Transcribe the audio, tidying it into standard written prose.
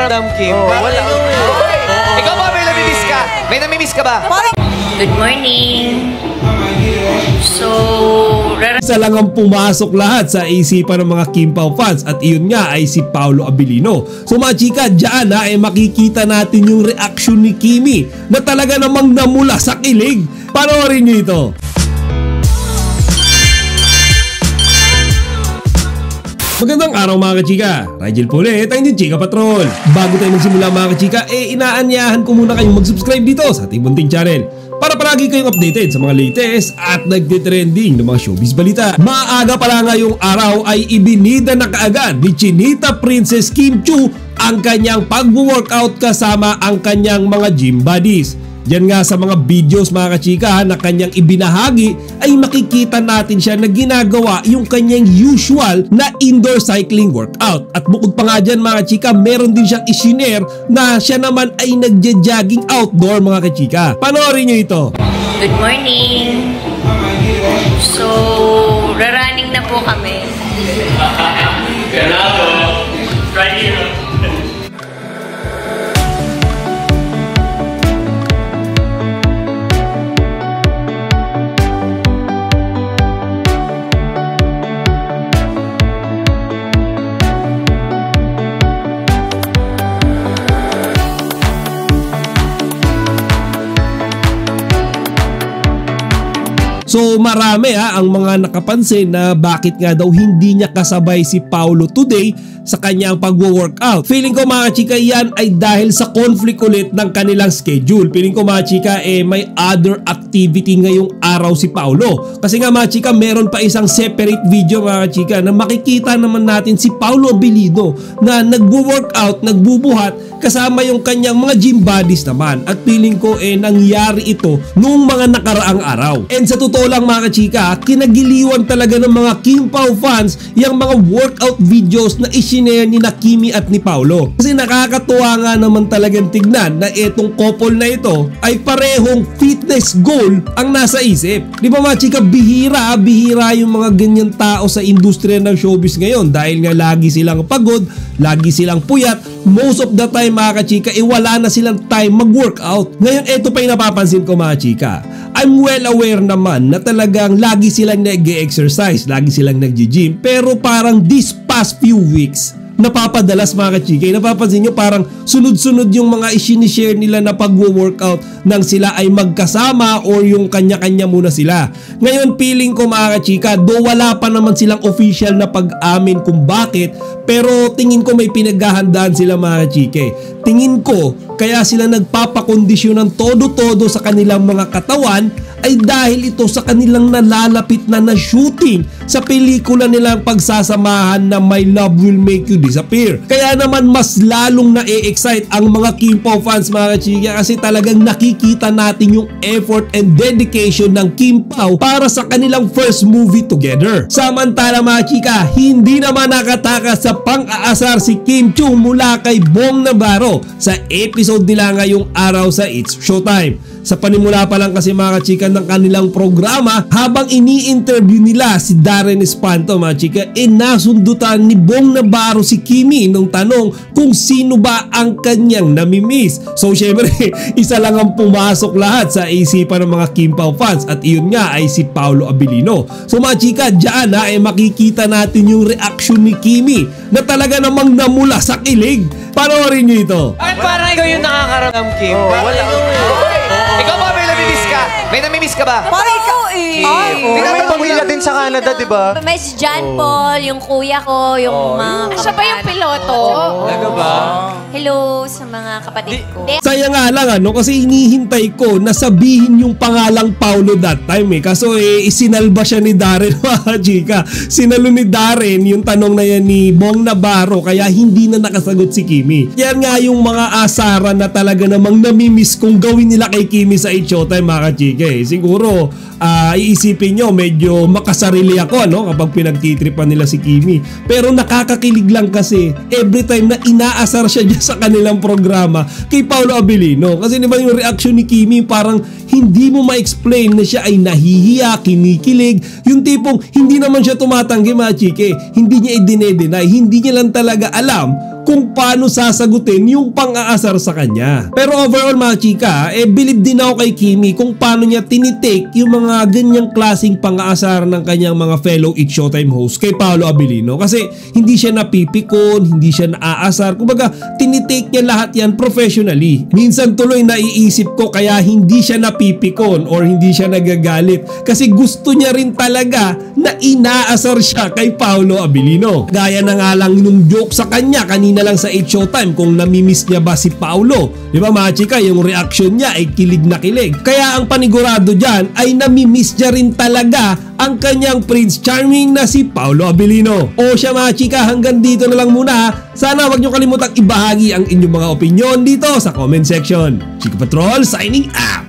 nakaramdam, Kim? Wala. Ikaw ba, may namimiss ka? May namimiss ka ba? Good morning. So, isa lang ang pumasok lahat sa isipan ng mga Kim Pao fans at iyon nga ay si Paolo Abilino. So mga chika, dyan makikita natin yung reaction ni Kimi na talaga namang namula sa kilig. Panoorin nyo ito. Magandang araw mga kachika, Rigel po ulit ang inyong Chika Patrol. Bago tayo magsimula mga kachika, inaanyahan ko muna kayong mag-subscribe dito sa ating munting channel para palagi kayong updated sa mga latest at nagtitrending ng mga showbiz balita. Maaga pala ngayong araw ay ibinida na kaagad ni Chinita Princess Kim Chiu ang kanyang pag-workout kasama ang kanyang mga gym buddies. Diyan nga sa mga videos mga kachika na kanyang ibinahagi ay makikita natin siya na ginagawa yung kanyang usual na indoor cycling workout. At bukod pa nga dyan mga kachika, meron din siyang isinare na siya naman ay nagja-jogging outdoor mga kachika. Panoorin nyo ito. good morning. So, rarunning na po kami. Ganado. Right here. So marami ang mga nakapansin na bakit nga daw hindi niya kasabay si Paolo today sa kanyang pagwo-workout. Feeling ko mga chika yan ay dahil sa conflict ulit ng kanilang schedule. Feeling ko mga chika may other activity ngayong araw si Paolo. Kasi nga mga chika meron pa isang separate video mga chika na makikita naman natin si Paolo Abilino na nagwo-workout, nagbubuhat kasama yung kanyang mga gym buddies naman. At feeling ko nangyari ito nung mga nakaraang araw. And sa totoo lang mga kachika, kinagiliwan talaga ng mga Kim Pao fans yung mga workout videos na isinare ni na Kimi at ni Paolo. Kasi nakakatuwa nga naman talagang tignan na itong couple na ito ay parehong fitness goal ang nasa isip. Di ba mga chika, bihira yung mga ganyan tao sa industriya ng showbiz ngayon dahil nga lagi silang pagod, lagi silang puyat. Most of the time mga kachika, wala na silang time mag-workout. Ngayon ito pa yung napapansin ko mga chika. I'm well aware naman na talagang lagi silang nag-exercise, lagi silang nag-gym, pero parang this past few weeks napapadalas mga kachika, napapansin nyo parang sunod-sunod yung mga isinishare nila na pag-workout nang sila ay magkasama or yung kanya-kanya muna sila. Ngayon feeling ko mga kachika, do wala pa naman silang official na pag-amin kung bakit, pero tingin ko may pinaghahandaan sila mga kachika. Tingin ko kaya sila nagpapakondisyon ng todo-todo sa kanilang mga katawan ay dahil ito sa kanilang nalalapit na shooting sa pelikula nilang pagsasamahan na My Love Will Make You Disappear. Kaya naman mas lalong na-excite ang mga Kim Pao fans mga kachika kasi talagang nakikita natin yung effort and dedication ng Kim Pao para sa kanilang first movie together. Samantala mga chika, hindi naman nakatakas sa pang-aasar si Kim Chiu mula kay Bong Navarro sa episode nila ngayong araw sa It's Showtime. Sa panimula pa lang kasi mga chika ng kanilang programa, habang ini-interview nila si Darren Espanto mga chika, nasundutan ni Bong Navarro si Kimi nung tanong kung sino ba ang kanyang namimiss. So syempre, isa lang ang pumasok lahat sa isipan ng mga Kim Pao fans at iyon nga ay si Paolo Abilino. So mga chika, dyan makikita natin yung reaction ni Kimi na talaga namang namula sa kilig. Panoorin nyo ito. Ay, parang ikaw yung nakakaramdam, Kim. Wala. Ikaw ba, may namimiss ka? May namimiss ka ba? Parang ikaw May pamilya din sa Canada, di ba? May si John Paul, yung kuya ko, yung mga Siya ba yung piloto? Talaga ba? Hello sa mga kapatid ko. Saya nga lang kasi hinihintay ko na sabihin yung pangalang Paolo that time kaso isinalba siya ni Darren mga chika. Sinalo ni Darren yung tanong na yan ni Bong Navarro kaya hindi na nakasagot si Kimi. Yan nga yung mga asaran na talaga namang namimiss kung gawin nila kay Kimi sa It's Showtime mga chika. Siguro iisipin nyo medyo makasarili ako kapag pinagtitripan nila si Kimi. Pero nakakakilig lang kasi every time na inaasar siya dyan sa kanilang programa kay Paolo Abilino. Kasi diba yung reaction ni Kimi parang hindi mo ma-explain na siya ay nahihiya, kinikilig. Yung tipong hindi naman siya tumatanggi mga chike. Hindi niya i-deny, hindi niya lang talaga alam kung paano sasagutin yung pang-aasar sa kanya. Pero overall mga chika, believe din ako kay Kimi kung paano niya tinitake yung mga ganyang klaseng pang-aasar ng kanyang mga fellow It's Showtime host kay Paolo Abilino. Kasi hindi siya napipikon, hindi siya naaasar. Kumbaga, tinitake niya lahat yan professionally. Minsan tuloy naiisip ko kaya hindi siya napipikon or hindi siya nagagalit. Kasi gusto niya rin talaga na inaasar siya kay Paolo Abilino. Gaya na nga lang nung joke sa kanya kanina lang sa 8 Showtime kung namimiss niya ba si Paolo. Di ba mga chika, yung reaction niya ay kilig na kilig. Kaya ang panigurado dyan ay namimiss niya rin talaga ang kanyang Prince Charming na si Paolo Abilino. O siya mga chika, hanggang dito na lang muna. Sana wag niyo kalimutang ibahagi ang inyong mga opinion dito sa comment section. Chika Patrol signing out!